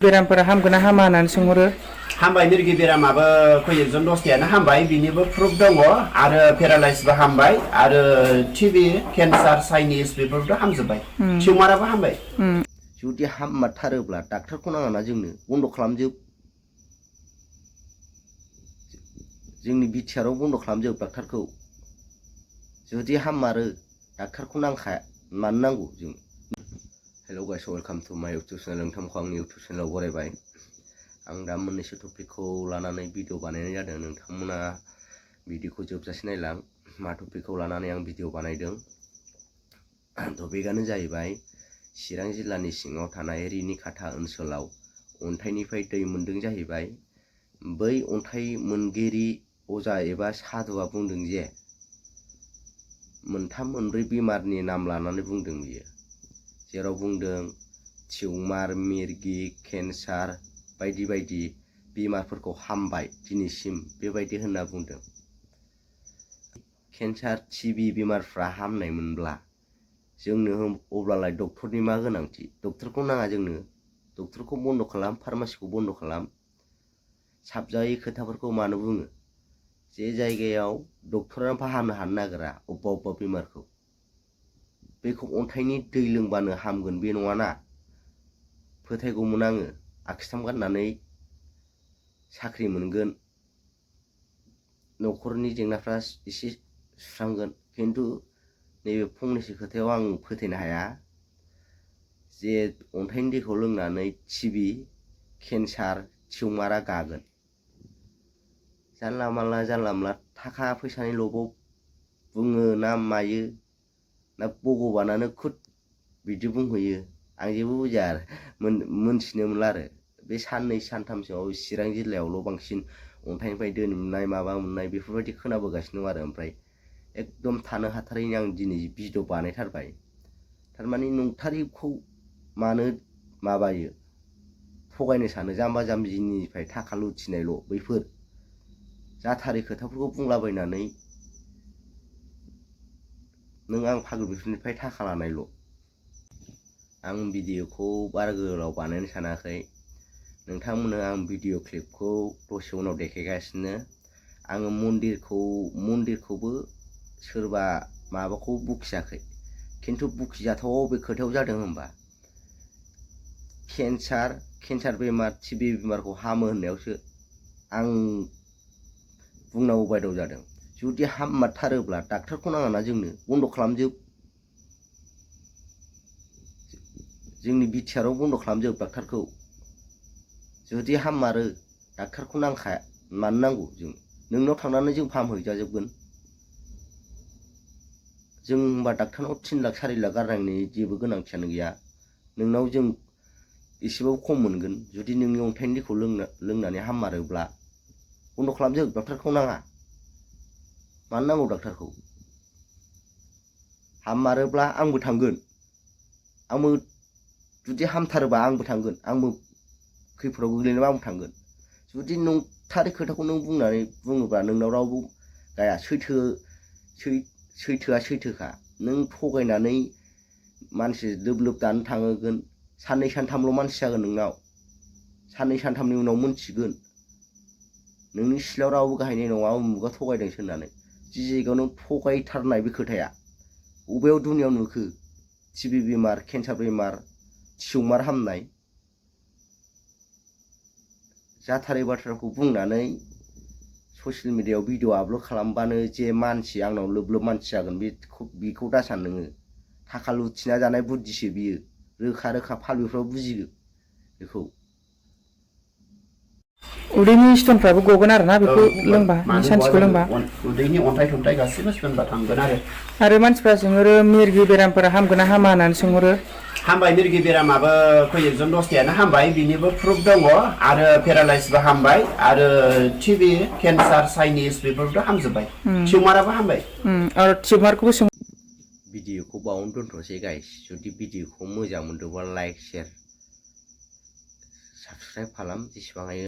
बेरामफोरा हामगोन ना हामा होननानै सोंहरो। हामबाय मिरगि बेरामाबो खयजन दसथायानो हामबाय बिनिबो प्रुफ दङ आरो पेरालाइसबो हामबाय आरो टिबि केन्सार चाइनिस बेफोरबो हामजोबबाय टिउमाराबो हामबाय। जुदि हाममारथारोब्ला डाक्टारखौ नाङाना जोंनो बन्द खालामजोब जोंनि बिटिआरआव बन्द खालामजोब डाक्टारखौ जुदि हाममारो डाक्टारखौ नांखाया मानो नांगौ जों। हेलौ गाइस वेलकाम टु माय इउटुब चेनेल। नोंथांखौ आंनि इउटुब चेनेलाव बरायबाय। आं दा मोननैसो टपिकखौ लानानै भिडिअ बानायनाय जादों। नोंथांमोना भिडिअखौ जोबजासे नायलां मा टपिकखौ लानानै आं भिडिअ बानायदों। टपिकआनो जाहैबाय चिरां जिल्लानि सिङाव थानाय रिनिखाथा ओनसोलाव अन्थाइनिफ्राय दै मोनदों जाहैबाय। बै अन्थाइ मोनगिरि अजा एबा सादुआ बुंदों जे मोनथाम मोनब्रै बेमारनि नाम लानानै बुंदों बियो, जेराव बुंदों टिउमार, मिर्गि, केन्सार बायदि बायदि बेमारफोरखौ हामबाय दिनैसिम बेबायदि होनना बुंदों। केन्सार टिबि बेमारफ्रा हामनायमोनब्ला जोंनो अब्लालाय डक्टरनि मा गोनांथि? डक्टरखौ नाङा जोंनो, डक्टरखौ बन्द खालाम, फार्मासिखौ बन्द खालाम। साबजायै खोथाफोरखौ मानो बुङो? जे जायगायाव डक्टरानो फाहामनो हानो नागिरा अबेबा बेमारखौ, बेखौ अन्थाइनि दै लोंबानो हामगोन बे नङाना। फोथायगौमोन आङो आखिथाम गाननानै साख्रि मोनगोन, न'खरनि जेंनाफ्रा एसे सुस्रांगोन, खिन्थु नैबे फंनैसो खोथायाव आं फोथायनो हाया जे अन्थाइनि दैखौ लोंनानै टिबि, केन्सार, टिउमारा गागोन। जानला मानला थाखा फैसानि लबाव बुङो ना मायो ना भगबानानो खुद बिदि बुंहैयो आं जेबो बुजिया आरो मोनथिनो मोनला आरो। बे साननै सानथामसोआव चिरां जिल्लायावल' बांसिन अन्थाइनिफ्राय दै मोननाय माबा मोननाय बेफोरबायदि खोनाबोगासिनो दं आरो। ओमफ्राय एकदम थानो हाथारैनि आं दिनै भिडिअ बानायथारबाय। थारमाने नंथारैखौ मानो माबायो थगायनो सानो? जाम्बा जाम्बिनिफ्राय थाखा लुथिनायल' बैफोर जाथारै खोथाफोरखौ बुंलाबायनानै नों आं फाग्ल बेफोरनिफ्राय थाखा लानायल'। आं भिडिअखौ बारा गोलाव बानायनो सानाखै, नोंथांमोननो आं भिडिअ क्लिपखौ दसे उनाव देखायगासिनो। आङो मन्दिरखौबो सोरबा माबाखौ बुखियाखै, खिन्थु बुखिजाथाव बे खोथायाव जादों होनबा केन्सार बेमार, टिबि बेमारखौ हामो होननायावसो आं बुंनांगौ बायद' जादों। जुदि हाममारथारोब्ला डाक्टारखौ नाङाना जोंनो बन्द खालामजोब जोंनि बिटिआरआव बन्द खालामजोब डाक्टारखौ। जुदि हाममारो डाक्टारखौ नांखाया मानो नांगौ जों। नोंनाव थांनानै जों फाहामहैजाजोबगोन। जों होनबा डाक्टारनाव 3 लाख 4 लाख गारनायनि जेबो गोनांथियानो गैया। नोंनाव जों एसेबाबो खम मोनगोन। जुदि नोंनि अन्थाइनि दैखौ लोंनानै हाममारोब्ला बन्द खालामजोब, डाक्टारखौ नाङा। मानो नांगौ डाक्टारखौ? हाममारोब्ला आंबो थांगोन, आंबो जुदि हामथारोबा आंबो थांगोन, आंबो खैफोदाव गोग्लैनोबा आंबो थांगोन। जुदि नंथारै खोथाखौ नों बुङोब्ला नोंनाव रावबो गाया। सैथोआ सैथोखा। नों थगायनानै मानसि लोब दानो थांहोगोन, साननै सानथामल' मानसि जागोन नोंनाव, साननै सानथामनि उनाव मोनथिगोन नोंनि सिथ्लायाव रावबो गाहैनाय नङा उमुगा थगायदोंसो होननानै। जि जायगायाव नों थगायथारनाय बे खोथाया बबेयाव दुनियाव नुखो? टिबि बेमार, केन्सार बेमार, टिउमार हामनाय जाथारै बाथ्राखौ बुंनानै ससियेल मिडियायाव भिडिअ आपल'ड खालामबानो जे मानसि आंनाव लोब मानसि जागोन बेखौ दासान नोङो। थाखा लुथिना जानाय बुद्धिसो बियो, रोखा फालुफ्राव बुजियो बेखौ। उदैनि स्टनफ्राबो गगोन आरोना बेखौ लोंबा, सानसेखौ लोंबा। उदैनि अन्थाइ गासिबो स्टनफ्रा थांगोन आरो मानसिफ्रा सोंहरो मिर्गि बेरामफोरा हामगोन ना हामा होननानै सोंहरो। हामबाय मिर्गि बेरामाबो खयजन दसथायानो हामबाय बिनिबो प्रुफ दङ आरो पेरालाइसबो हामबाय आरो टिबि, केन्सार, चाइनिस बेफोरबो हामजोबबाय। टिउमाराबो हामबाय। आरो टिउमारखौबो भिडिअखौ बावनो दोनथ'सै गाइस। जुदि भिडिअखौ मोजां मोनदोंबा लाइक, शेयार, साबस्क्राइब खालाम जेसेबां हायो।